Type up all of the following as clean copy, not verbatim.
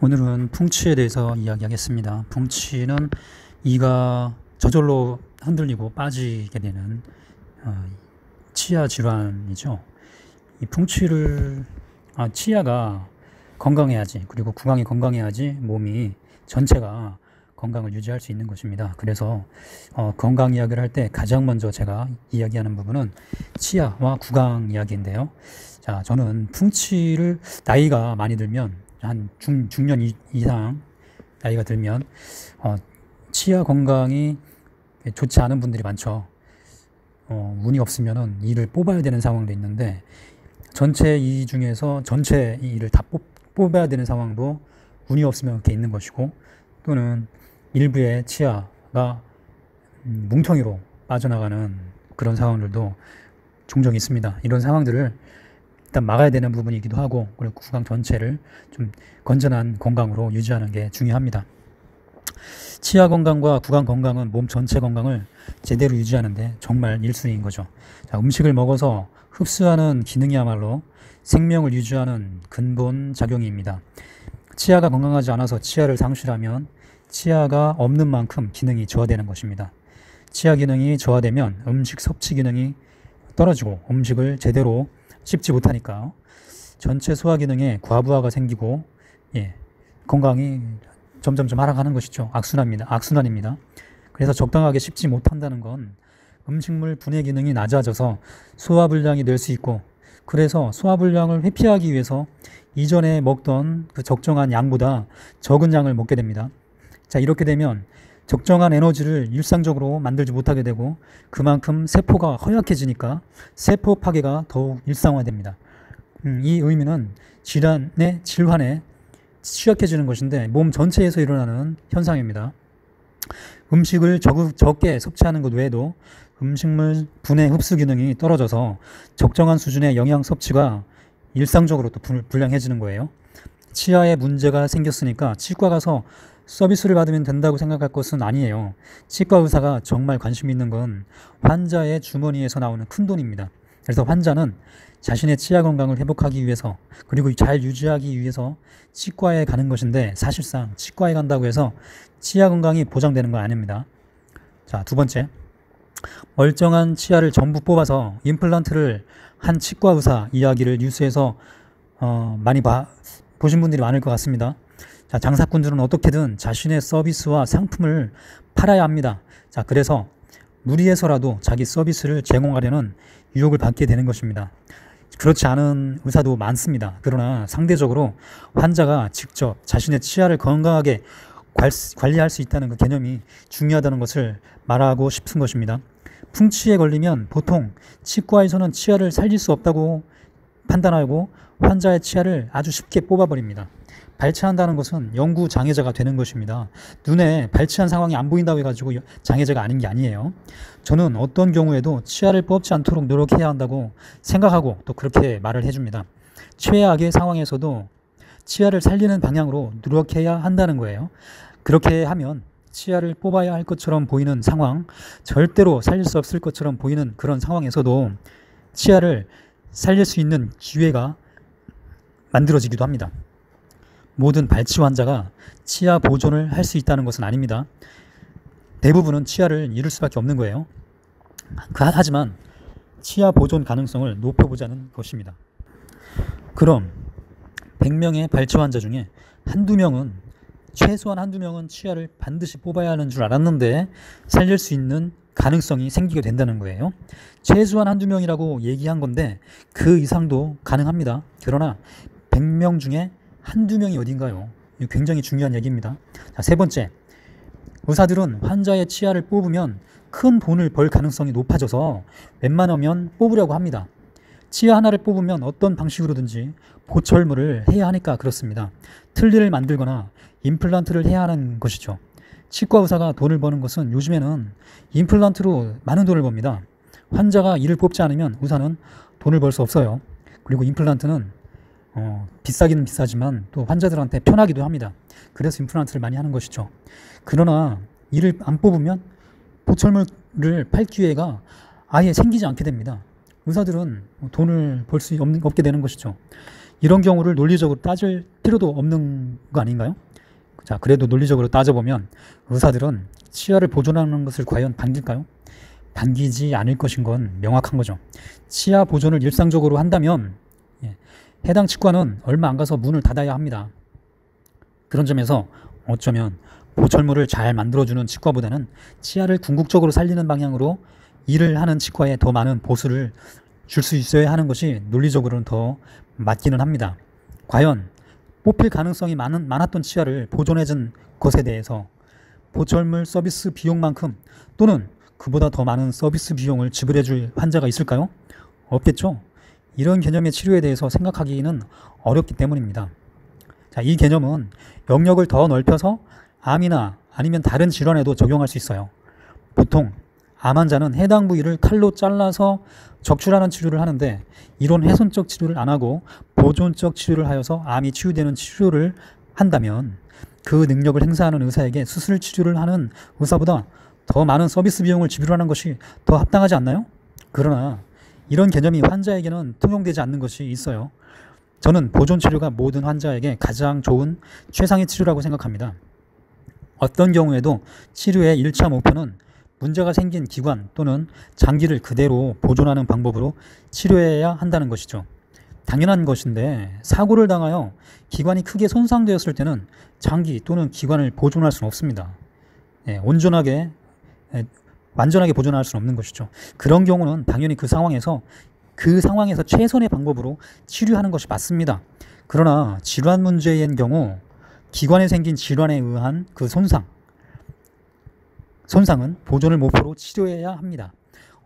오늘은 풍치에 대해서 이야기하겠습니다. 풍치는 이가 저절로 흔들리고 빠지게 되는 치아 질환이죠. 이 풍치를 치아가 건강해야지, 그리고 구강이 건강해야지 몸이 전체가 건강을 유지할 수 있는 것입니다. 그래서 건강 이야기를 할 때 가장 먼저 제가 이야기하는 부분은 치아와 구강 이야기인데요. 자, 저는 풍치를 나이가 많이 들면 한 중년 이상 나이가 들면 치아 건강이 좋지 않은 분들이 많죠. 운이 없으면은 이를 뽑아야 되는 상황도 있는데, 전체 이 중에서 전체 이를 다 뽑아야 되는 상황도 운이 없으면 이렇게 있는 것이고, 또는 일부의 치아가 뭉텅이로 빠져나가는 그런 상황들도 종종 있습니다. 이런 상황들을 일단 막아야 되는 부분이기도 하고, 그리고 구강 전체를 좀 건전한 건강으로 유지하는 게 중요합니다. 치아 건강과 구강 건강은 몸 전체 건강을 제대로 유지하는데 정말 1순위인 거죠. 자, 음식을 먹어서 흡수하는 기능이야말로 생명을 유지하는 근본 작용입니다. 치아가 건강하지 않아서 치아를 상실하면 치아가 없는 만큼 기능이 저하되는 것입니다. 치아 기능이 저하되면 음식 섭취 기능이 떨어지고 음식을 제대로 씹지 못하니까 전체 소화 기능에 과부하가 생기고 건강이 점점점 하락하는 것이죠. 악순환입니다. 그래서 적당하게 씹지 못한다는 건 음식물 분해 기능이 낮아져서 소화불량이 될 수 있고, 그래서 소화불량을 회피하기 위해서 이전에 먹던 그 적정한 양보다 적은 양을 먹게 됩니다. 자, 이렇게 되면 적정한 에너지를 일상적으로 만들지 못하게 되고, 그만큼 세포가 허약해지니까 세포 파괴가 더욱 일상화됩니다. 이 의미는 질환에 취약해지는 것인데 몸 전체에서 일어나는 현상입니다. 음식을 적게 섭취하는 것 외에도 음식물 분해 흡수 기능이 떨어져서 적정한 수준의 영양 섭취가 일상적으로 또 불량해지는 거예요. 치아에 문제가 생겼으니까 치과 가서 서비스를 받으면 된다고 생각할 것은 아니에요. 치과 의사가 정말 관심 있는 건 환자의 주머니에서 나오는 큰돈입니다. 그래서 환자는 자신의 치아 건강을 회복하기 위해서, 그리고 잘 유지하기 위해서 치과에 가는 것인데, 사실상 치과에 간다고 해서 치아 건강이 보장되는 건 아닙니다. 자, 두 번째, 멀쩡한 치아를 전부 뽑아서 임플란트를 한 치과 의사 이야기를 뉴스에서 많이 보신 분들이 많을 것 같습니다. 자, 장사꾼들은 어떻게든 자신의 서비스와 상품을 팔아야 합니다. 자, 그래서 무리해서라도 자기 서비스를 제공하려는 유혹을 받게 되는 것입니다. 그렇지 않은 의사도 많습니다. 그러나 상대적으로 환자가 직접 자신의 치아를 건강하게 관리할 수 있다는 그 개념이 중요하다는 것을 말하고 싶은 것입니다. 풍치에 걸리면 보통 치과에서는 치아를 살릴 수 없다고 판단하고 환자의 치아를 아주 쉽게 뽑아버립니다. 발치한다는 것은 영구 장애자가 되는 것입니다. 눈에 발치한 상황이 안 보인다고 해가지고 장애자가 아닌 게 아니에요. 저는 어떤 경우에도 치아를 뽑지 않도록 노력해야 한다고 생각하고 또 그렇게 말을 해줍니다. 최악의 상황에서도 치아를 살리는 방향으로 노력해야 한다는 거예요. 그렇게 하면 치아를 뽑아야 할 것처럼 보이는 상황, 절대로 살릴 수 없을 것처럼 보이는 그런 상황에서도 치아를 살릴 수 있는 기회가 만들어지기도 합니다. 모든 발치 환자가 치아 보존을 할 수 있다는 것은 아닙니다. 대부분은 치아를 잃을 수밖에 없는 거예요. 하지만 치아 보존 가능성을 높여보자는 것입니다. 그럼 100명의 발치 환자 중에 최소한 한두 명은 치아를 반드시 뽑아야 하는 줄 알았는데 살릴 수 있는 가능성이 생기게 된다는 거예요. 최소한 한두 명이라고 얘기한 건데 그 이상도 가능합니다. 그러나 100명 중에 한두 명이 어딘가요? 이거 굉장히 중요한 얘기입니다. 자, 세 번째, 의사들은 환자의 치아를 뽑으면 큰 돈을 벌 가능성이 높아져서 웬만하면 뽑으려고 합니다. 치아 하나를 뽑으면 어떤 방식으로든지 보철물을 해야 하니까 그렇습니다. 틀니를 만들거나 임플란트를 해야 하는 것이죠. 치과 의사가 돈을 버는 것은 요즘에는 임플란트로 많은 돈을 법니다. 환자가 이를 뽑지 않으면 의사는 돈을 벌 수 없어요. 그리고 임플란트는 비싸기는 비싸지만 또 환자들한테 편하기도 합니다. 그래서 임플란트를 많이 하는 것이죠. 그러나 이를 안 뽑으면 보철물을 팔 기회가 아예 생기지 않게 됩니다. 의사들은 돈을 벌 수 없게 되는 것이죠. 이런 경우를 논리적으로 따질 필요도 없는 거 아닌가요? 자, 그래도 논리적으로 따져보면 의사들은 치아를 보존하는 것을 과연 반길까요? 반기지 않을 것인 건 명확한 거죠. 치아 보존을 일상적으로 한다면 해당 치과는 얼마 안 가서 문을 닫아야 합니다. 그런 점에서 어쩌면 보철물을 잘 만들어주는 치과보다는 치아를 궁극적으로 살리는 방향으로 일을 하는 치과에 더 많은 보수를 줄 수 있어야 하는 것이 논리적으로는 더 맞기는 합니다. 과연 뽑힐 가능성이 많았던 치아를 보존해준 것에 대해서 보철물 서비스 비용만큼 또는 그보다 더 많은 서비스 비용을 지불해줄 환자가 있을까요? 없겠죠. 이런 개념의 치료에 대해서 생각하기는 어렵기 때문입니다. 자, 이 개념은 영역을 더 넓혀서 암이나 아니면 다른 질환에도 적용할 수 있어요. 보통 암 환자는 해당 부위를 칼로 잘라서 적출하는 치료를 하는데 이런 훼손적 치료를 안 하고 보존적 치료를 하여서 암이 치유되는 치료를 한다면 그 능력을 행사하는 의사에게 수술 치료를 하는 의사보다 더 많은 서비스 비용을 지불하는 것이 더 합당하지 않나요? 그러나 이런 개념이 환자에게는 통용되지 않는 것이 있어요. 저는 보존 치료가 모든 환자에게 가장 좋은 최상의 치료라고 생각합니다. 어떤 경우에도 치료의 1차 목표는 문제가 생긴 기관 또는 장기를 그대로 보존하는 방법으로 치료해야 한다는 것이죠. 당연한 것인데 사고를 당하여 기관이 크게 손상되었을 때는 장기 또는 기관을 보존할 수는 없습니다. 완전하게 보존할 수는 없는 것이죠. 그런 경우는 당연히 그 상황에서 최선의 방법으로 치료하는 것이 맞습니다. 그러나 질환 문제인 경우 기관에 생긴 질환에 의한 그 손상은 보존을 목표로 치료해야 합니다.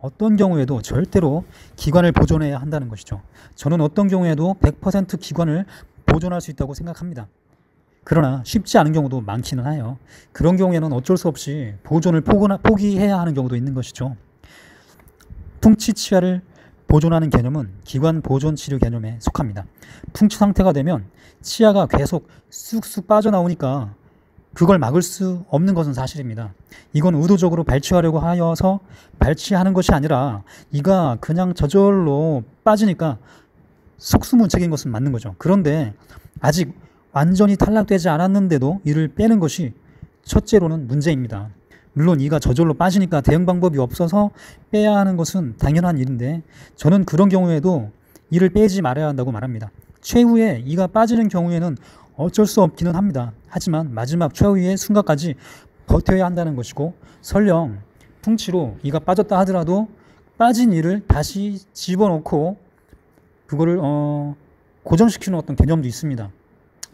어떤 경우에도 절대로 기관을 보존해야 한다는 것이죠. 저는 어떤 경우에도 100% 기관을 보존할 수 있다고 생각합니다. 그러나 쉽지 않은 경우도 많기는 해요. 그런 경우에는 어쩔 수 없이 보존을 포기해야 하는 경우도 있는 것이죠. 풍치 치아를 보존하는 개념은 기관 보존 치료 개념에 속합니다. 풍치 상태가 되면 치아가 계속 쑥쑥 빠져나오니까 그걸 막을 수 없는 것은 사실입니다. 이건 의도적으로 발치하려고 하여서 발치하는 것이 아니라 이가 그냥 저절로 빠지니까 속수무책인 것은 맞는 거죠. 그런데 아직 완전히 탈락되지 않았는데도 이를 빼는 것이 첫째로는 문제입니다. 물론 이가 저절로 빠지니까 대응 방법이 없어서 빼야 하는 것은 당연한 일인데 저는 그런 경우에도 이를 빼지 말아야 한다고 말합니다. 최후에 이가 빠지는 경우에는 어쩔 수 없기는 합니다. 하지만 마지막 최후의 순간까지 버텨야 한다는 것이고 설령 풍치로 이가 빠졌다 하더라도 빠진 이를 다시 집어넣고 그거를 고정시키는 어떤 개념도 있습니다.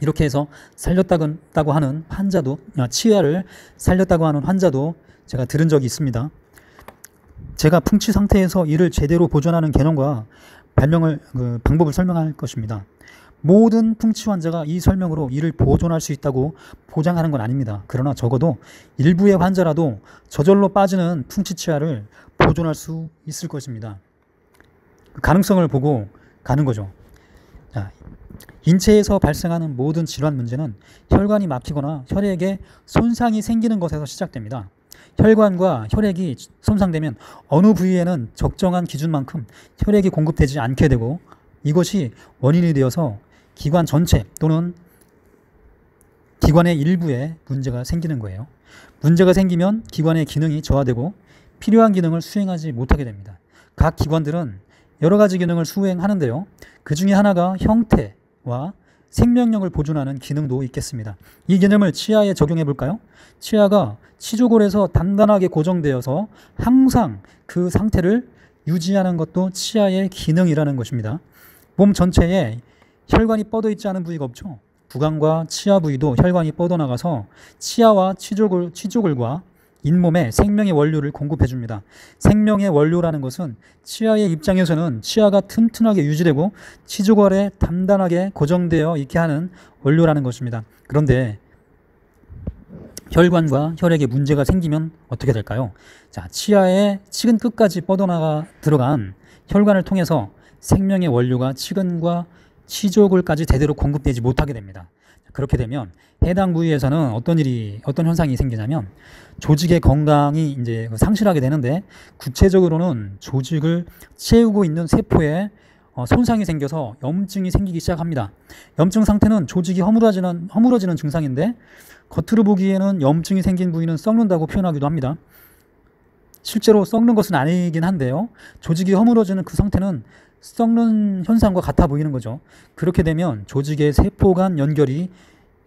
이렇게 해서 살렸다고 하는 환자도 치아를 살렸다고 하는 환자도 제가 들은 적이 있습니다. 제가 풍치 상태에서 이를 제대로 보존하는 개념과 방법을 설명할 것입니다. 모든 풍치 환자가 이 설명으로 이를 보존할 수 있다고 보장하는 건 아닙니다. 그러나 적어도 일부의 환자라도 저절로 빠지는 풍치 치아를 보존할 수 있을 것입니다. 가능성을 보고 가는 거죠. 자, 인체에서 발생하는 모든 질환 문제는 혈관이 막히거나 혈액에 손상이 생기는 것에서 시작됩니다. 혈관과 혈액이 손상되면 어느 부위에는 적정한 기준만큼 혈액이 공급되지 않게 되고 이것이 원인이 되어서 기관 전체 또는 기관의 일부에 문제가 생기는 거예요. 문제가 생기면 기관의 기능이 저하되고 필요한 기능을 수행하지 못하게 됩니다. 각 기관들은 여러 가지 기능을 수행하는데요. 그 중에 하나가 형태와 생명력을 보존하는 기능도 있겠습니다. 이 개념을 치아에 적용해 볼까요? 치아가 치조골에서 단단하게 고정되어서 항상 그 상태를 유지하는 것도 치아의 기능이라는 것입니다. 몸 전체에 혈관이 뻗어 있지 않은 부위가 없죠. 구강과 치아 부위도 혈관이 뻗어나가서 치아와 치조골과 잇몸에 생명의 원료를 공급해 줍니다. 생명의 원료라는 것은 치아의 입장에서는 치아가 튼튼하게 유지되고 치조골에 단단하게 고정되어 있게 하는 원료라는 것입니다. 그런데 혈관과 혈액에 문제가 생기면 어떻게 될까요? 자, 치아의 치근 끝까지 뻗어나가 들어간 혈관을 통해서 생명의 원료가 치근과 치조골까지 제대로 공급되지 못하게 됩니다. 그렇게 되면 해당 부위에서는 어떤 현상이 생기냐면 조직의 건강이 이제 상실하게 되는데 구체적으로는 조직을 채우고 있는 세포의 손상이 생겨서 염증이 생기기 시작합니다. 염증 상태는 조직이 허물어지는 증상인데 겉으로 보기에는 염증이 생긴 부위는 썩는다고 표현하기도 합니다. 실제로 썩는 것은 아니긴 한데요. 조직이 허물어지는 그 상태는 썩는 현상과 같아 보이는 거죠. 그렇게 되면 조직의 세포 간 연결이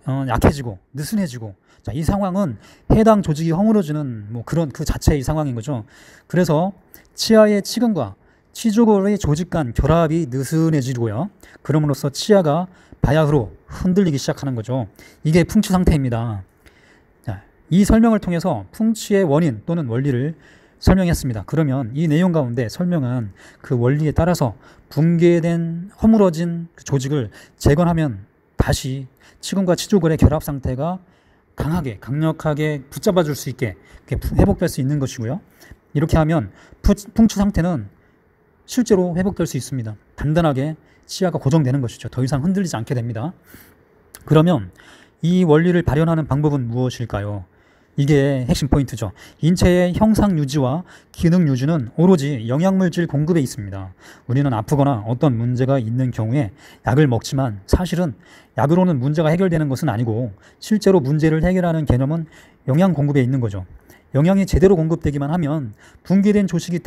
약해지고 느슨해지고, 자, 이 상황은 해당 조직이 허물어지는 그런 그 자체의 상황인 거죠. 그래서 치아의 치근과 치조골의 조직 간 결합이 느슨해지고요. 그럼으로써 치아가 바야흐로 흔들리기 시작하는 거죠. 이게 풍치 상태입니다. 자, 이 설명을 통해서 풍치의 원인 또는 원리를 설명했습니다. 그러면 이 내용 가운데 설명한 그 원리에 따라서 붕괴된 허물어진 그 조직을 재건하면 다시 치근과 치조골의 결합 상태가 강력하게 붙잡아 줄 수 있게 회복될 수 있는 것이고요. 이렇게 하면 풍치 상태는 실제로 회복될 수 있습니다. 단단하게 치아가 고정되는 것이죠. 더 이상 흔들리지 않게 됩니다. 그러면 이 원리를 발현하는 방법은 무엇일까요? 이게 핵심 포인트죠. 인체의 형상 유지와 기능 유지는 오로지 영양물질 공급에 있습니다. 우리는 아프거나 어떤 문제가 있는 경우에 약을 먹지만 사실은 약으로는 문제가 해결되는 것은 아니고 실제로 문제를 해결하는 개념은 영양 공급에 있는 거죠. 영양이 제대로 공급되기만 하면 붕괴된 조직이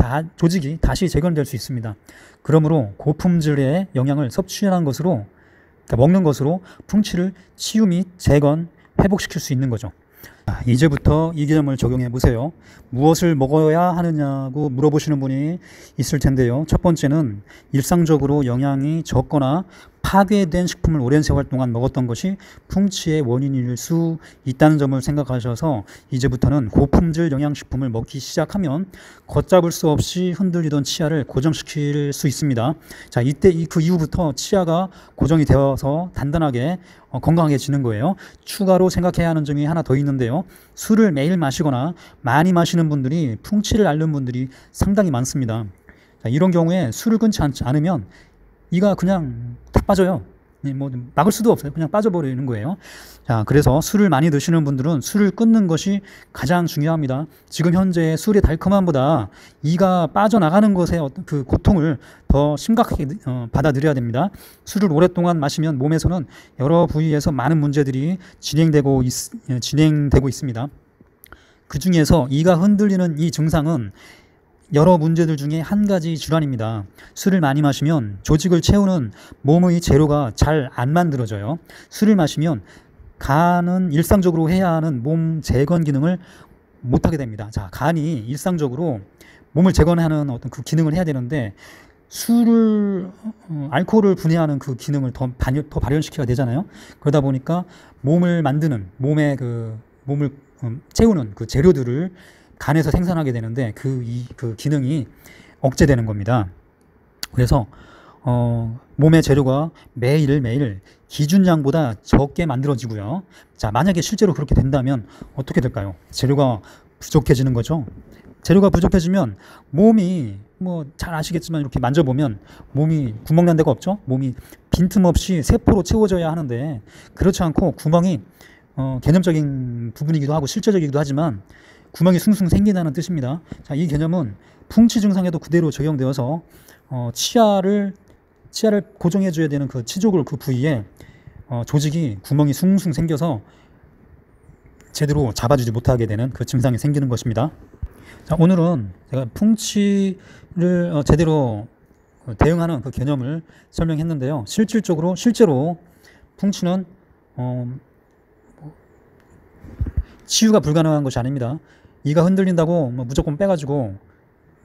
다시 재건될 수 있습니다. 그러므로 고품질의 영양을 섭취하는 것으로, 그러니까 먹는 것으로 풍치를 치유 및 재건, 회복시킬 수 있는 거죠. 이제부터 이 개념을 적용해 보세요. 무엇을 먹어야 하느냐고 물어보시는 분이 있을 텐데요. 첫 번째는 일상적으로 영양이 적거나 파괴된 식품을 오랜 세월 동안 먹었던 것이 풍치의 원인일 수 있다는 점을 생각하셔서 이제부터는 고품질 영양식품을 먹기 시작하면 걷잡을 수 없이 흔들리던 치아를 고정시킬 수 있습니다. 자, 이때 그 이후부터 치아가 고정이 되어서 단단하게 건강해지는 거예요. 추가로 생각해야 하는 점이 하나 더 있는데요. 술을 매일 마시거나 많이 마시는 분들이 풍치를 앓는 분들이 상당히 많습니다. 자, 이런 경우에 술을 끊지 않으면 이가 그냥 다 빠져요. 막을 수도 없어요. 그냥 빠져버리는 거예요. 자, 그래서 술을 많이 드시는 분들은 술을 끊는 것이 가장 중요합니다. 지금 현재 술의 달콤함보다 이가 빠져나가는 것의 어떤 그 고통을 더 심각하게 받아들여야 됩니다. 술을 오랫동안 마시면 몸에서는 여러 부위에서 많은 문제들이 진행되고 있습니다. 그 중에서 이가 흔들리는 이 증상은 여러 문제들 중에 한 가지 질환입니다. 술을 많이 마시면 조직을 채우는 몸의 재료가 잘 안 만들어져요. 술을 마시면 간은 일상적으로 해야 하는 몸 재건 기능을 못하게 됩니다. 자, 간이 일상적으로 몸을 재건하는 어떤 그 기능을 해야 되는데 알코올을 분해하는 그 기능을 더 발현시켜야 되잖아요. 그러다 보니까 몸을 만드는 몸을 채우는 그 재료들을 간에서 생산하게 되는데 그 기능이 억제되는 겁니다. 그래서 몸의 재료가 매일매일 기준량보다 적게 만들어지고요. 자, 만약에 실제로 그렇게 된다면 어떻게 될까요? 재료가 부족해지는 거죠. 재료가 부족해지면 몸이 잘 아시겠지만 이렇게 만져보면 몸이 구멍 난 데가 없죠. 몸이 빈틈없이 세포로 채워져야 하는데 그렇지 않고 구멍이 개념적인 부분이기도 하고 실제적이기도 하지만 구멍이 숭숭 생긴다는 뜻입니다. 자, 이 개념은 풍치 증상에도 그대로 적용되어서 치아를 고정해줘야 되는 그 치조골 그 부위에 조직이 구멍이 숭숭 생겨서 제대로 잡아주지 못하게 되는 그 증상이 생기는 것입니다. 자, 오늘은 제가 풍치를 제대로 대응하는 그 개념을 설명했는데요. 실제로 풍치는 치유가 불가능한 것이 아닙니다. 이가 흔들린다고 무조건 빼가지고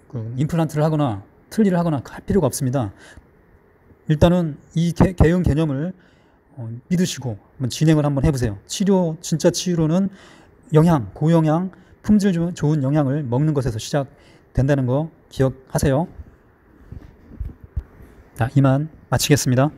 그 임플란트를 하거나 틀니를 하거나 할 필요가 없습니다. 일단은 이 개형 개념을 믿으시고 진행을 한번 해보세요. 진짜 치유로는 고영양, 품질 좋은 영양을 먹는 것에서 시작된다는 거 기억하세요. 자, 이만 마치겠습니다.